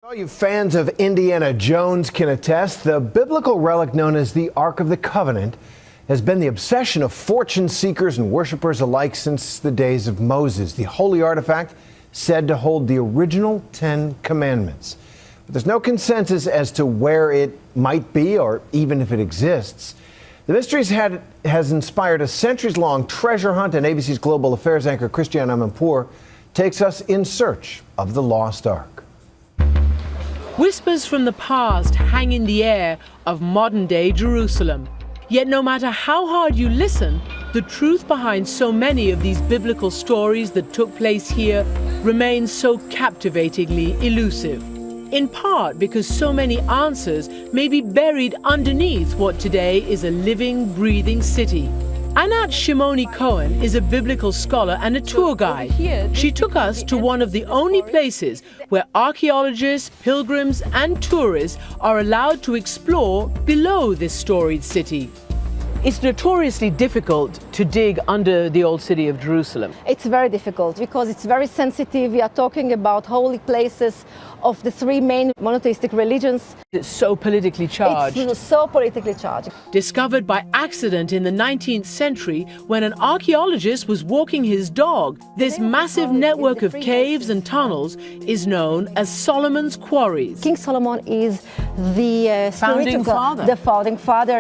All you fans of Indiana Jones can attest, the biblical relic known as the Ark of the Covenant has been the obsession of fortune seekers and worshipers alike since the days of Moses. The holy artifact said to hold the original 10 commandments. But there's no consensus as to where it might be or even if it exists. The mysteries has inspired a centuries-long treasure hunt, and ABC's global affairs anchor Christiane Amanpour takes us in search of the lost Ark. Whispers from the past hang in the air of modern-day Jerusalem. Yet no matter how hard you listen, the truth behind so many of these biblical stories that took place here remains so captivatingly elusive. In part because so many answers may be buried underneath what today is a living, breathing city. Anat Shimoni-Cohen is a biblical scholar and a tour guide. She took us to one of the only places where archaeologists, pilgrims, and tourists are allowed to explore below this storied city. It's notoriously difficult to dig under the old city of Jerusalem. It's very difficult because it's very sensitive. We are talking about holy places of the three main monotheistic religions. It's so politically charged. It's so politically charged. Discovered by accident in the 19th century when an archaeologist was walking his dog, this massive network of caves and tunnels is known as Solomon's Quarries. King Solomon is the founding father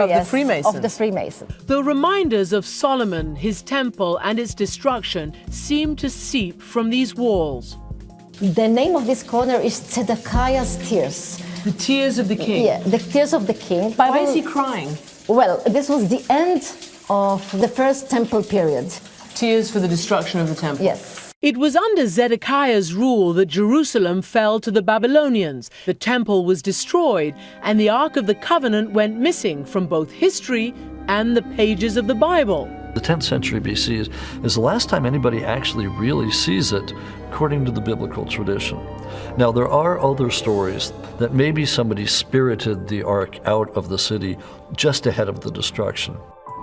of the Freemasons. Of the Freemasons. The reminders of Solomon, his temple, and its destruction seem to seep from these walls. The name of this corner is Zedekiah's Tears. The tears of the king. Yeah, the tears of the king. Why is he crying? Well, this was the end of the first temple period. Tears for the destruction of the temple. Yes. It was under Zedekiah's rule that Jerusalem fell to the Babylonians. The temple was destroyed, and the Ark of the Covenant went missing from both history and the pages of the Bible. The 10th century BC is the last time anybody actually really sees it, according to the biblical tradition. Now, there are other stories that maybe somebody spirited the Ark out of the city just ahead of the destruction.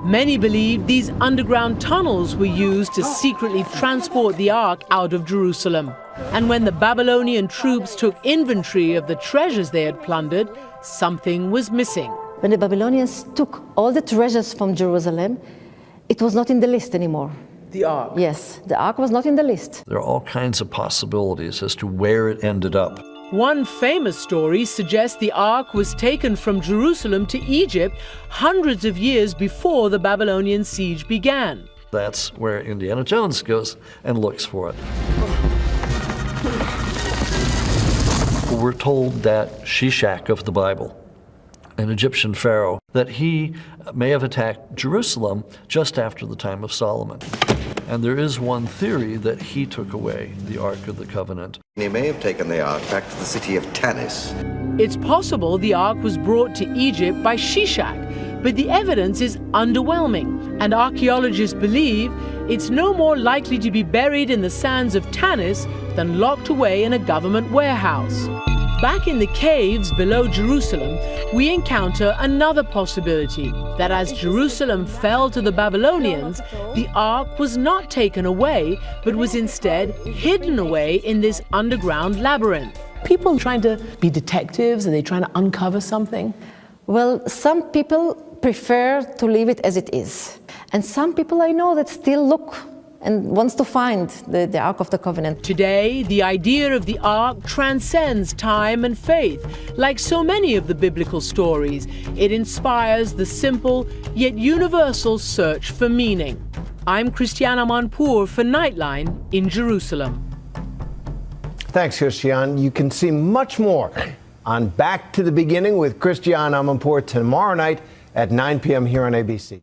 Many believe these underground tunnels were used to secretly transport the Ark out of Jerusalem. And when the Babylonian troops took inventory of the treasures they had plundered, something was missing. When the Babylonians took all the treasures from Jerusalem, it was not in the list anymore. The Ark? Yes, the Ark was not in the list. There are all kinds of possibilities as to where it ended up. One famous story suggests the Ark was taken from Jerusalem to Egypt hundreds of years before the Babylonian siege began. That's where Indiana Jones goes and looks for it. We're told that Shishak of the Bible, an Egyptian pharaoh, that he may have attacked Jerusalem just after the time of Solomon. And there is one theory that he took away the Ark of the Covenant. He may have taken the Ark back to the city of Tanis. It's possible the Ark was brought to Egypt by Shishak, but the evidence is underwhelming, and archaeologists believe it's no more likely to be buried in the sands of Tanis than locked away in a government warehouse. Back in the caves below Jerusalem, we encounter another possibility, that as Jerusalem fell to the Babylonians, the Ark was not taken away, but was instead hidden away in this underground labyrinth. People trying to be detectives, are they trying to uncover something? Well, some people prefer to leave it as it is. And some people I know that still look and wants to find the Ark of the Covenant. Today, the idea of the Ark transcends time and faith. Like so many of the biblical stories, it inspires the simple yet universal search for meaning. I'm Christiane Amanpour for Nightline in Jerusalem. Thanks, Christiane. You can see much more on Back to the Beginning with Christiane Amanpour tomorrow night at 9 p.m. here on ABC.